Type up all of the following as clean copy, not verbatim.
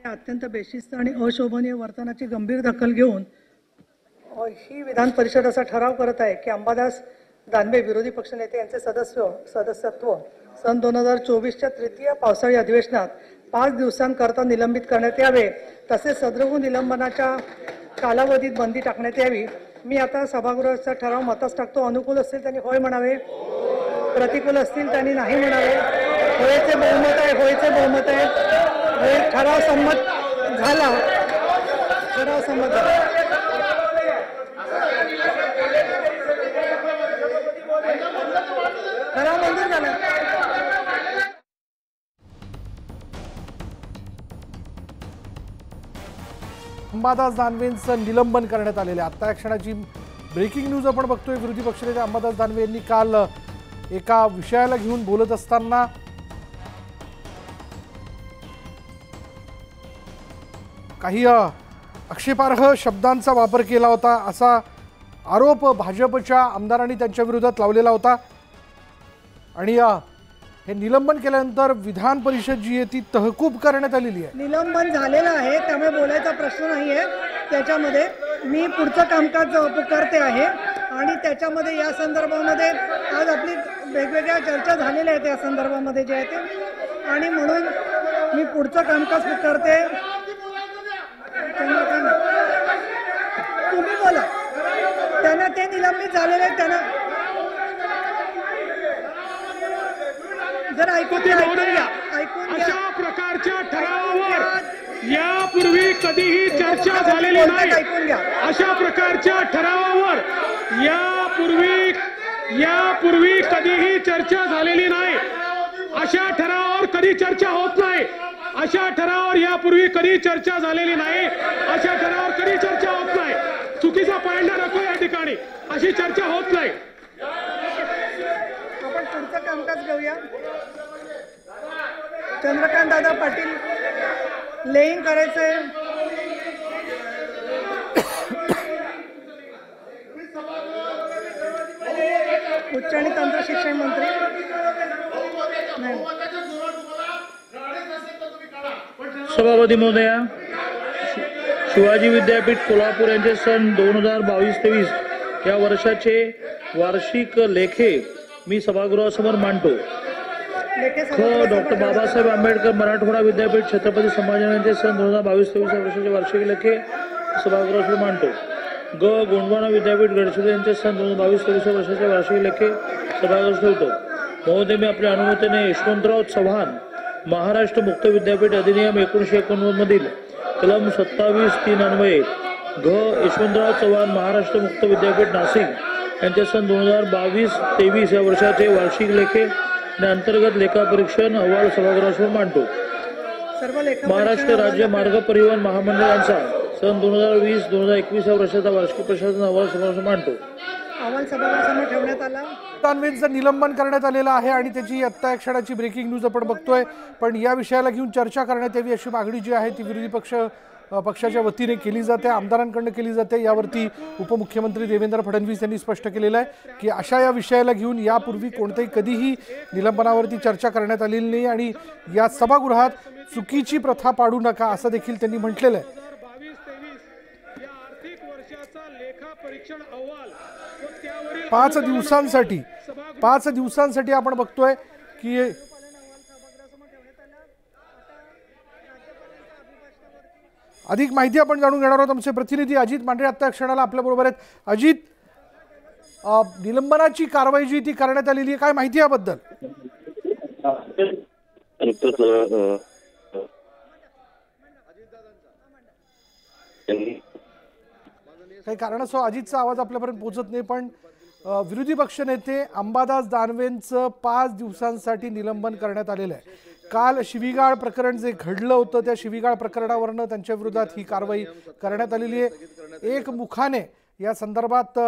अत्यंत बेशिस्त आणि अशोभनीय वर्तनाची गंभीर दखल घेऊन ही विधान परिषद असा ठराव करत आहे की अंबादास दानवे विरोधी पक्षनेते यांचे सदस्यत्व सन 2024च्या तृतीय पावसाळी अधिवेशनात 5 दिवसांकरता निलंबित करण्यात यावे, तसेच सदरहून निलंबनाच्या कालावधीत बंदी टाकण्यात यावी। मी आता सभागृहाचा ठराव मतास टाकतो। अनुकूल असतील त्यांनी होय म्हणावे, प्रतिकूल असतील त्यांनी नाही म्हणावे। होयचे बहुमत आहे, होयचे बहुमत आहे। ठराव संमत झाला, ठराव संमत झाला। ठराव मंजूर झाला। अंबादास दानवेंचं निलंबन करण्यात आलेले आता या क्षणाची ब्रेकिंग न्यूज आपण बघतोय। विरोधी पक्षनेते अंबादास दानवे यांनी काल एका विषयाला घेऊन बोलत असताना काही आक्षेपार्ह शब्दांचा वापर केला होता, असा आरोप भाजपच्या आमदारांनी त्यांच्या विरोधात लावलेला होता। आणि हे निलंबन केल्यानंतर विधान परिषद जी आहे ती तहकूब करण्यात आलेली आहे। निलंबन झालेलं आहे, त्यामुळे बोलायचा प्रश्न नाहीये त्याच्यामध्ये। मी पुढचं कामकाज पुकारते आहे आणि त्याच्यामध्ये या संदर्भामध्ये आज आपली वेगवेगळ्या चर्चा झालेल्या आहेत या संदर्भामध्ये जे आहे ते, आणि म्हणून मी पुढचं कामकाज पुकारते। तुम्ही बोला, त्यांना ते निलंबित झालेले आहेत, त्यांना जर ऐकून घ्या। अशा प्रकारच्या ठरावावर यापूर्वी कधीही चर्चा झालेली नाही। अशा प्रकारच्या ठरावावर यापूर्वी कधीही चर्चा झालेली नाही। अशा ठरावावर कधी चर्चा होत नाही। अशा ठरावावर यापूर्वी कधी चर्चा झालेली नाही। अशा ठरावावर कधी चर्चा होत नाही। चुकीचा पायंडा नको या ठिकाणी, अशी चर्चा होत नाही। आपण पुढचं कामकाज घेऊया। चंद्रकांत दादा पाटील लेईंग करायचंय। उच्च आणि तंत्र शिक्षण मंत्री सभापती महोदया, शिवाजी विद्यापीठ कोल्हापूर यांचे सन 2022-23 या वर्षाचे वार्षिक लेखे मी सभागृहासमोर मांडतो। डॉक्टर बाबासाहेब आंबेडकर मराठवाडा विद्यापीठ छत्रपती संभाजीनगरचे सन 2022-23 या वर्षाचे वार्षिक लेखे सभागृहासमोर मांडतो। गोंडवाना विद्यापीठ गडचिरोली यांचे सन 2022-23 या वर्षाचे वार्षिक लेखे सभागृहात ठेवतो। महोदय, मी आपल्या अनुमतीने यशवंतराव चव्हाण महाराष्ट्र मुक्त विद्यापीठ अधिनियम 1989 मधील कलम 27(3) अन्वये यशवंतराव चव्हाण महाराष्ट्र मुक्त विद्यापीठ नाशिक यांचे सन 2022-23 या वर्षाचे वार्षिक लेखे आणि अंतर्गत लेखापरीक्षण अहवाल सभागृहासमोर मांडतो। महाराष्ट्र राज्य मार्ग परिवहन महामंडळाचा सन 2020-2021 या वर्षाचा वार्षिक प्रशासन अहवाल सभागृहासमोर मांडतो। अहवाल सभागृहासमोर ठेवण्यात आला। दानवेंचं निलंबन करण्यात आलेलं आहे आणि त्याची आत्ता या क्षणाची ब्रेकिंग न्यूज आपण बघतोय। पण या विषयाला घेऊन चर्चा करण्यात यावी अशी मागणी जी आहे ती विरोधी पक्षाच्या वतीने केली जाते, आमदारांकडून केली जाते। यावरती उपमुख्यमंत्री देवेंद्र फडणवीस यांनी स्पष्ट केलेलं आहे की अशा या विषयाला घेऊन यापूर्वी कोणत्याही कधीही निलंबनावरती चर्चा करण्यात आलेली नाही आणि या सभागृहात चुकीची प्रथा पाडू नका असं देखील त्यांनी म्हटलेलं आहे। 5 दिवसांसाठी आपण बघतोय की अधिक माहिती आपण जाणून घेणार आहोत। आमचे प्रतिनिधी अजित मांढरे आता क्षणाला आपल्या बरोबर आहेत। अजित, निलंबनाची कारवाई जी ती करण्यात आलेली आहे, काय माहिती याबद्दल? काही कारणास्तव अजितचा आवाज आपल्यापर्यंत पोहोचत नाही, पण विरोधी पक्षनेते अंबादास दानवेंचं 5 दिवसांसाठी निलंबन करण्यात आलेलं आहे। काल शिवीगाळ प्रकरण जे घडलं होतं त्या शिवीगाळ प्रकरणावरनं त्यांच्या विरोधात ही कारवाई करण्यात आलेली आहे। एक मुखाने या संदर्भात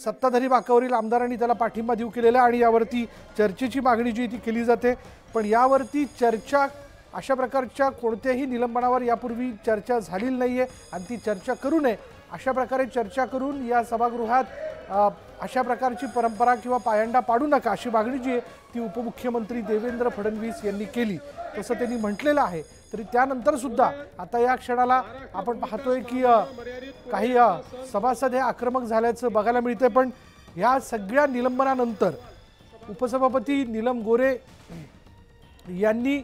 सत्ताधारी बाकावरील आमदारांनी त्याला पाठिंबा देऊ केलेला आणि यावरती चर्चेची मागणी जी ती केली जाते। पण यावरती चर्चा अशा प्रकारच्या कोणत्याही निलंबनावर यापूर्वी चर्चा झालेली नाहीये आणि ती चर्चा करू नये अशा प्रकारे चर्चा करून या सभागृहात अशा प्रकारची परंपरा किंवा पायंडा पाडू नका अशी मागणी जी आहे ती उपमुख्यमंत्री देवेंद्र फडणवीस यांनी केली, तसं त्यांनी म्हटलेलं आहे। तरी त्यानंतर सुद्धा आता या क्षणाला आपण पाहतोय की काही सभासद हे आक्रमक झाल्याचं बघायला मिळतंय। पण या सगळ्या निलंबनानंतर उपसभापती नीलम गोरे यांनी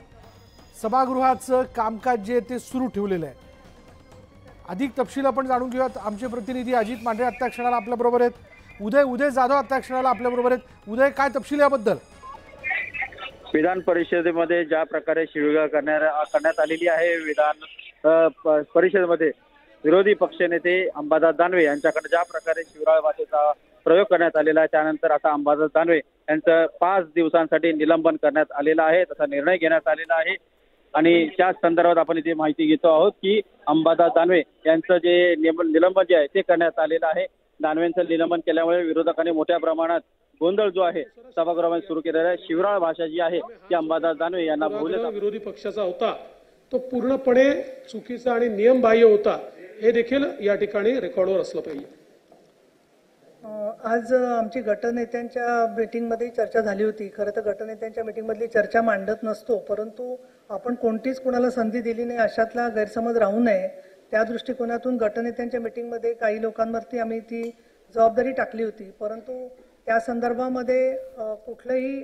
सभागृहाचं कामकाज जे ते सुरू ठेवलेलं आहे। अधिक तपशील आपण जाणून घेऊयात। आमचे प्रतिनिधी अजित मांढरे आता क्षणाला आपल्या बरोबर आहेत, उदय जाधव आता क्षणाला आपल्या बरोबर आहेत। उदय, काय तपशील याबद्दल? विधान परिषदेमध्ये ज्या प्रकारे शिवीगाळ करण्यात आलेली आहे, विधान परिषदेमध्ये विरोधी पक्षनेते अंबादास दानवे यांच्याकडे ज्या प्रकारे शिवीगाळ भाषेचा प्रयोग करण्यात आलेला आहे, त्यानंतर आता अंबादास दानवे यांचं 5 दिवसांसाठी निलंबन करण्यात आलेलं आहे, तसा निर्णय घेण्यात आलेला आहे। आणि त्याच संदर्भात आपण इथे माहिती घेतो आहोत की अंबादास दानवे यांचं जे निलंबन जे आहे ते करण्यात आलेलं आहे। दानवेंचं निलंबन केल्यामुळे विरोधकांनी मोठ्या प्रमाणात गोंधळ जो आहे सभागृहामध्ये सुरू केलेला आहे। शिवराळ भाषा जी आहे ती अंबादास दानवे यांना विरोधी पक्षाचा होता तो पूर्णपणे चुकीचा आणि नियमबाह्य होता, हे देखील या ठिकाणी रेकॉर्डवर असलं पाहिजे। आज आमची गटनेत्यांच्या मीटिंगमध्ये चर्चा झाली होती। खरं तर गटनेत्यांच्या मीटिंगमधली चर्चा मांडत नसतो, परंतु आपण कोणतीच कुणाला संधी दिली नाही अशातला गैरसमज राहू नये त्या दृष्टिकोनातून गटनेत्यांच्या मीटिंगमध्ये काही लोकांवरती आम्ही ती जबाबदारी टाकली होती। परंतु त्या संदर्भामध्ये कुठलंही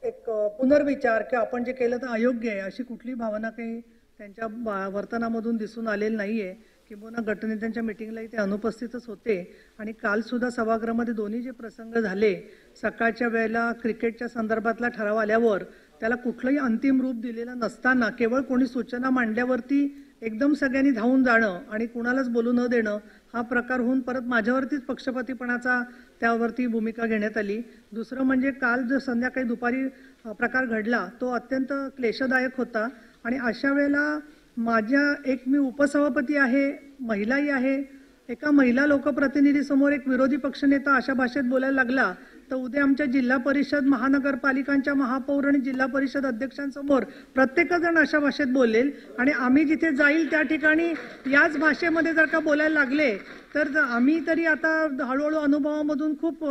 एक पुनर्विचार की आपण जे केलं तर अयोग्य आहे अशी कुठली भावना काही त्यांच्या वर्तनामधून दिसून आलेली नाहीये। किंबहुना गटनेत्यांच्या मीटिंगला ते अनुपस्थितच होते आणि काल सुद्धा सभागृहामध्ये दोन्ही जे प्रसंग झाले, सकाळच्या वेळेला क्रिकेटच्या संदर्भातला ठराव आल्यावर त्याला कुठलंही अंतिम रूप दिलेलं नसताना केवळ कोणी सूचना मांडल्यावरती एकदम सगळ्यांनी धावून जाणं आणि कुणालाच बोलू न देणं हा प्रकार होऊन परत माझ्यावरतीच पक्षपातीपणाचा त्यावरती भूमिका घेण्यात आली। दुसरं म्हणजे काल जो संध्याकाळी दुपारी प्रकार घडला तो अत्यंत क्लेशदायक होता आणि अशा वेळेला मी उपसभापती आहे, महिलाही आहे, एका महिला लोकप्रतिनिधीसमोर एक विरोधी पक्षनेता अशा भाषेत बोलायला लागला तर उद्या आमच्या जिल्हा परिषद महानगरपालिकांच्या महापौर आणि जिल्हा परिषद अध्यक्षांसमोर प्रत्येकजण अशा भाषेत बोलेल आणि आम्ही जिथे जाईल त्या ठिकाणी याच भाषेमध्ये जर का बोलायला लागले तर आम्ही तरी आता हळूहळू अनुभवामधून खूप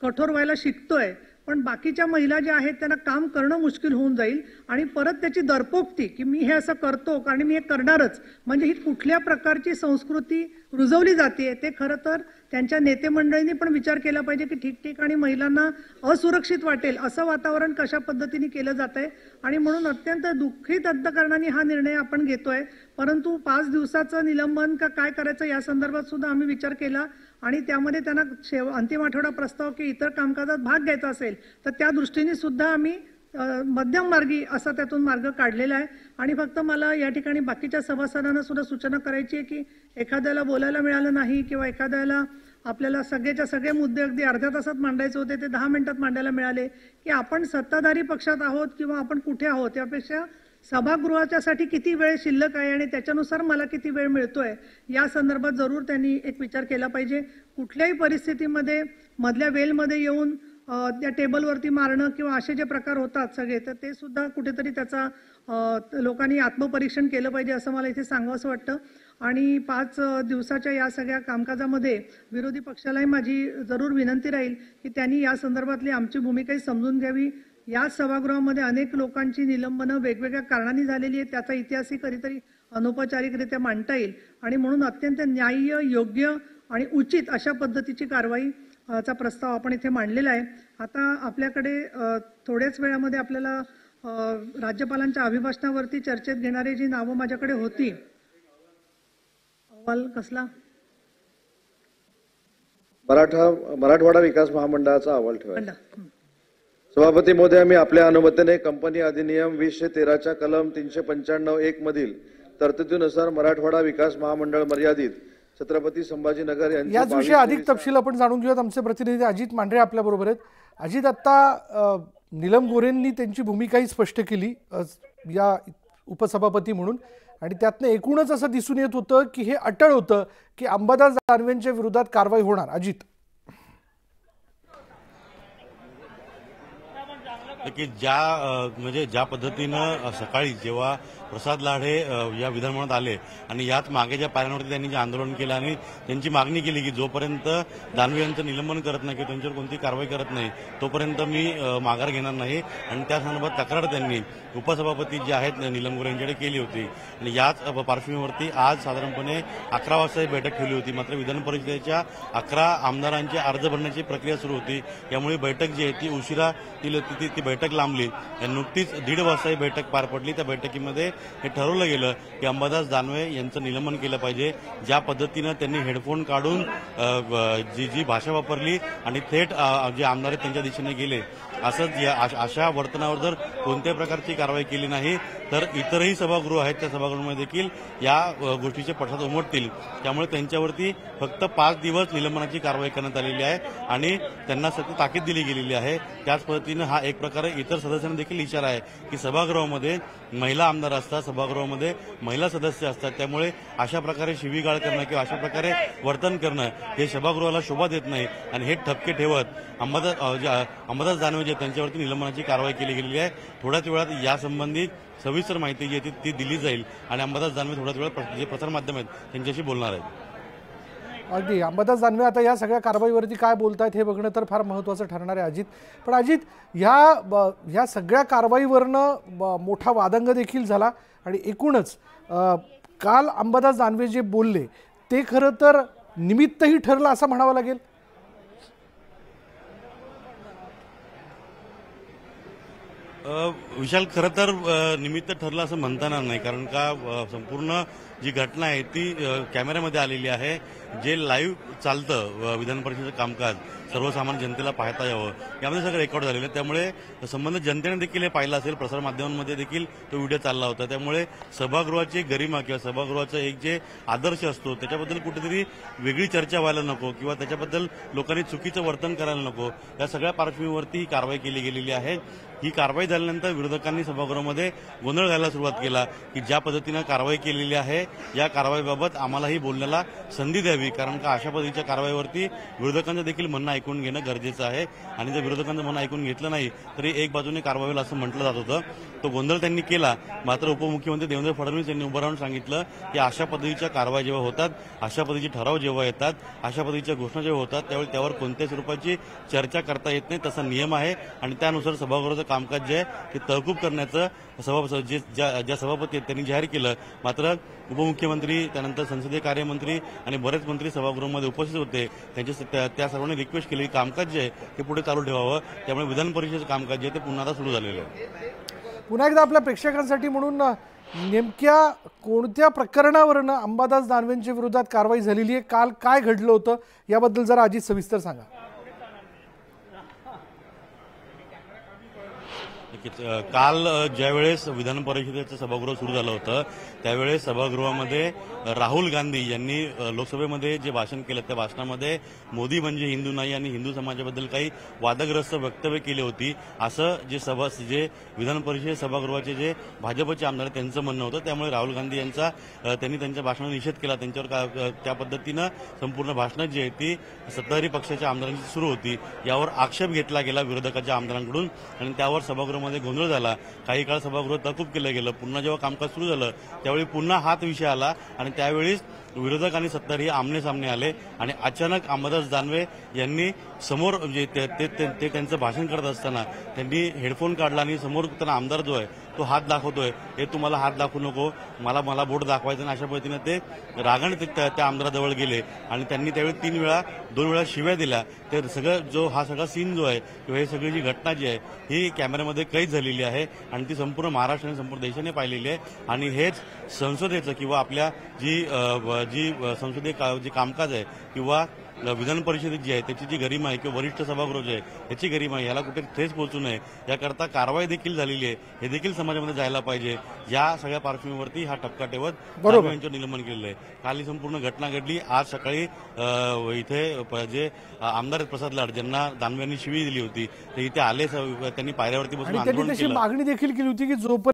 कठोर व्हायला शिकतोय, पण बाकीच्या महिला ज्या आहेत त्यांना काम करणं मुश्किल होऊन जाईल आणि परत त्याची दरपोक्ती की मी हे असं करतो कारण मी हे करणारच, म्हणजे ही कुठल्या प्रकारची संस्कृती रुजवली जाते ते खरं तर त्यांच्या नेते मंडळींनी पण विचार केला पाहिजे की ठिकठिकाणी महिलांना असुरक्षित वाटेल असं वातावरण कशा पद्धतीने केलं जात आहे। आणि म्हणून अत्यंत दुःखित अंतकरणाने हा निर्णय आपण घेतोय। परंतु 5 दिवसाचं निलंबन का काय करायचं या संदर्भात सुद्धा आम्ही विचार केला आणि त्यामध्ये त्यांना अंतिम आठवडा प्रस्ताव की इतर कामकाजात भाग घ्यायचा असेल तर त्या दृष्टीने सुद्धा आम्ही मध्यम मार्गी असा त्यातून मार्ग काढलेला आहे। आणि फक्त मला या ठिकाणी बाकीच्या सभासदांना सुद्धा सूचना करायची आहे की एखाद्याला बोलायला मिळालं नाही किंवा एखाद्याला आपल्याला सगळेच्या सगळे मुद्दे अगदी अर्ध्या तासात मांडायचे होते ते 10 मिनिटात मांडायला मिळाले की आपण सत्ताधारी पक्षात आहोत किंवा आपण कुठे आहोत यापेक्षा सभागृहाच्यासाठी किती वेळ शिल्लक आहे आणि त्याच्यानुसार मला किती वेळ मिळतोय या संदर्भात जरूर त्यांनी एक विचार केला पाहिजे। कुठल्याही परिस्थितीमध्ये मधल्या वेलमध्ये येऊन त्या टेबलवरती मारणं किंवा असे जे प्रकार होतात सगळे तर ते सुद्धा कुठेतरी त्याचा लोकांनी आत्मपरीक्षण केलं पाहिजे असं मला इथे सांगावंसं वाटतं। आणि 5 दिवसाच्या या सगळ्या कामकाजामध्ये विरोधी पक्षालाही माझी जरूर विनंती राहील की त्यांनी या संदर्भातली आमची भूमिकाही समजून घ्यावी। या सभागृहामध्ये अनेक लोकांची निलंबनं वेगवेगळ्या कारणांनी झालेली आहेत, त्याचा इतिहासही कधीतरी अनौपचारिकरित्या मांडता येईल आणि म्हणून अत्यंत न्याय्य, योग्य आणि उचित अशा पद्धतीची कारवाई चा प्रस्ताव आपण इथे मांडलेला आहे। आता आपल्याकडे थोड्याच वेळामध्ये आपल्याला राज्यपालांच्या अभिभाषणावरती चर्चेत घेणारी जी नावं माझ्याकडे होती, अहवाल कसला मराठवाडा विकास महामंडळाचा अहवाल ठेवायचा। सभापती महोदय, मी आपल्या अनुमतीने कंपनी अधिनियम 2013च्या कलम 395(1) मधील तरतुदीनुसार मराठवाडा विकास महामंडळ मर्यादित छत्रपती संभाजीनगर याच विषयी अधिक तपशील आपण जाणून घेऊयात। आमचे प्रतिनिधी अजित मांढरे आपल्या बरोबर आहेत। अजित, आता नीलम गोरेंनी त्यांची भूमिकाही स्पष्ट केली या उपसभापती म्हणून आणि त्यातनं एकूणच असं दिसून येत होतं की हे अटळ होतं की अंबादास दानवेंच्या विरोधात कारवाई होणार। अजित, की म्हणजे ज्या पद्धतीनं सकाळी जेव्हा प्रसाद लाड हे या विधानभवनात आले आणि याच मागे ज्या पायऱ्यांवरती त्यांनी जे आंदोलन केलं आणि त्यांची मागणी केली की जोपर्यंत दानवे यांचं निलंबन करत नाही किंवा त्यांच्यावर कोणती कारवाई करत नाही तोपर्यंत मी माघार घेणार नाही आणि त्या संदर्भात तक्रार त्यांनी उपसभापती जे आहेत नीलम गोरे यांच्याकडे केली होती आणि याच पार्श्वभूमीवरती आज साधारणपणे 11 वाजता ही बैठक ठेवली होती. मात्र विधान परिषदेच्या 11 आमदारांचे अर्ज भरण्याची प्रक्रिया सुरू होती. यामुळे बैठक जी आहे ती उशिरा ती बैठक लांबली. नुकतीच 1:30 वाजता ही बैठक पार पडली. त्या बैठकीमध्ये हे ठरवलं गेलं की अंबादास दानवे यांचं निलंबन केलं पाहिजे. ज्या पद्धतीनं त्यांनी हेडफोन काढून जी भाषा वापरली आणि थेट जे आमदार आहेत त्यांच्या दिशेने गेले असंच अशा वर्तनावर जर कोणत्याही प्रकारची कारवाई केली नाही तर इतरही सभागृह आहेत त्या सभागृहामध्ये देखील या गोष्टीचे पडसाद उमटतील. त्यामुळे त्यांच्यावरती फक्त 5 दिवस निलंबनाची कारवाई करण्यात आलेली आहे आणि त्यांना सतत ताकीद दिली गेलेली आहे. त्याच पद्धतीनं हा एक प्रकारे इतर सदस्यांना देखील इशारा आहे की सभागृहामध्ये महिला आमदार असतात, सभागृहामध्ये महिला सदस्य असतात. त्यामुळे अशा प्रकारे शिवीगाळ करणं किंवा अशा प्रकारे वर्तन करणं हे सभागृहाला शोभा देत नाही आणि हे ठपके ठेवत अंबादास दानवे जे त्यांच्यावरती निलंबनाची कारवाई केली गेलेली आहे. थोड्याच वेळात यासंबंधी सविस्तर माहिती जी आहे ती दिली जाईल आणि अंबादास दानवे थोड्याच वेळात जे प्रसारमाध्यम आहेत त्यांच्याशी बोलणार आहेत. अगदी अंबादास दानवे आता या सगळ्या कारवाईवरती काय बोलतायत हे बघणं तर फार महत्त्वाचं ठरणार आहे अजित. पण अजित, ह्या सगळ्या कारवाईवरनं मोठा वादंग देखील झाला आणि एकूणच काल अंबादास दानवे जे बोलले ते खरं तर निमित्तही ठरलं असं म्हणावं लागेल. विशाल, खरं तर निमित्त ठरलं असं म्हणता येणार नाही, कारण का संपूर्ण जी घटना आहे ती कॅमेऱ्यामध्ये आलेली आहे. जे लाईव्ह चालतं विधान परिषदेचं कामकाज सर्वसामान्य जनतेला पाहता यावं यामध्ये सगळं रेकॉर्ड झालेलं आहे. त्यामुळे संबंधित जनतेने देखील हे पाहिलं असेल, प्रसारमाध्यमांमध्ये देखील तो व्हिडिओ चालला होता. त्यामुळे सभागृहाची गरिमा किंवा सभागृहाचा एक जे आदर्श असतो त्याच्याबद्दल कुठेतरी वेगळी चर्चा व्हायला नको किंवा त्याच्याबद्दल लोकांनी चुकीचं वर्तन करायला नको, या सगळ्या पार्श्वभूमीवरती ही कारवाई केली गेलेली आहे. ही कारवाई झाल्यानंतर विरोधकांनी सभागृहामध्ये गोंधळ घालायला सुरुवात केला की ज्या पद्धतीनं कारवाई केलेली आहे या कारवाईबाबत आम्हालाही बोलण्याला संधी द्यावी, कारण का अशा पद्धतीच्या कारवाईवरती विरोधकांचं देखील म्हणणं ऐकून घेणं गरजेचं आहे. आणि जर विरोधकांचं म्हणणं ऐकून घेतलं नाही तरी एक बाजूने कारवाई होईल असं म्हटलं जात होतं. तो गोंधळ त्यांनी केला. मात्र उपमुख्यमंत्री देवेंद्र फडणवीस यांनी उभं राहून सांगितलं की अशा पद्धतीच्या कारवाई जेव्हा होतात, अशा पद्धतीचे ठराव जेव्हा येतात, अशा पद्धतीच्या घोषणा जेव्हा होतात त्यावेळी त्यावर कोणत्याही स्वरूपाची चर्चा करता येत नाही, तसा नियम आहे. आणि त्यानुसार सभागृहाचं कामकाज जे आहे ते तहकूब करण्याचं ज्या सभापती आहेत त्यांनी जाहीर केलं. मात्र उपमुख्यमंत्री, त्यानंतर संसदीय कार्यमंत्री आणि बरेच मंत्री सभागृहामध्ये उपस्थित होते. त्या सर्वांनी रिक्वेस्ट केली की कामकाज जे आहे ते पुढे चालू ठेवावं. त्यामुळे विधान परिषदेचं कामकाज जे आहे ते पुन्हा आता सुरू झालेलं आहे. पुन्हा एकदा आपल्या प्रेक्षकांसाठी म्हणून नेमक्या कोणत्या प्रकरणावरनं अंबादास दानवेंच्या विरोधात कारवाई झालेली आहे, काल काय घडलं होतं याबद्दल जरा अजित सविस्तर सांगा. काल ज्यावेळेस विधान परिषदेचं सभागृह सुरू झालं होतं त्यावेळेस सभागृहामध्ये राहुल गांधी यांनी लोकसभेमध्ये जे भाषण केलं त्या भाषणामध्ये मोदी म्हणजे हिंदू नाही आणि हिंदू समाजाबद्दल काही वादग्रस्त वक्तव्य केली होती असं जे विधान परिषद सभागृहाचे जे भाजपचे आमदार त्यांचं म्हणणं होतं. त्यामुळे राहुल गांधी यांचा त्यांनी त्यांच्या भाषणाचा निषेध केला. त्यांच्यावर त्या पद्धतीनं संपूर्ण भाषणं जी आहे ती सत्ताधारी पक्षाच्या आमदारांची सुरू होती. यावर आक्षेप घेतला गेला विरोधकाच्या आमदारांकडून आणि त्यावर सभागृहामध्ये गोंधळ झाला. काही काळ सभागृह तहकूब केलं गेलं. पुन्हा जेव्हा कामकाज सुरू झालं त्यावेळी पुन्हा हाच विषय आला आणि त्यावेळीच विरोधक आणि सत्ताधारी आमने सामने आले आणि अचानक अंबादास दानवे यांनी समोर ते त्यांचं भाषण करत असताना त्यांनी हेडफोन काढला आणि समोर त्यांना आमदार जो आहे तो हात दाखवतोय, हे तुम्हाला हात दाखवू नको, मला बोट दाखवायचं. आणि अशा पद्धतीने ते रागाने त्या आमदाराजवळ गेले आणि त्यांनी त्यावेळी 2 वेळा शिव्या दिल्या. ते सगळं हा सगळा सीन जो आहे किंवा ही सगळी जी घटना जी आहे ही कॅमेऱ्यामध्ये कैद झालेली आहे आणि ती संपूर्ण महाराष्ट्र आणि संपूर्ण देशाने पाहिलेली आहे. आणि हेच संसदेचं किंवा आपल्या जी संसदीय जे कामकाज आहे किंवा विधान परिषदेत जी आहे त्याची जी गरिमा आहे किंवा वरिष्ठ सभागृह जे आहे त्याची गरिमा आहे याला कुठे ठेच पोहोचू नये याकरता कारवाई देखील झालेली आहे. हे देखील समाजामध्ये जायला पाहिजे. या सगळ्या पार्श्वभूमीवरती हा टप्पा ठेवत यांचं निलंबन केलेलं आहे. काल ही संपूर्ण घटना घडली. आज सकाळी इथे जे आमदार प्रसाद लाड ज्यांना दानवे यांनी शिवी दिली होती ते इथे आले. त्यांनी पायऱ्यावरती बसून आंदोलन केलं. मागणी देखील केली होती की जोपर्यंत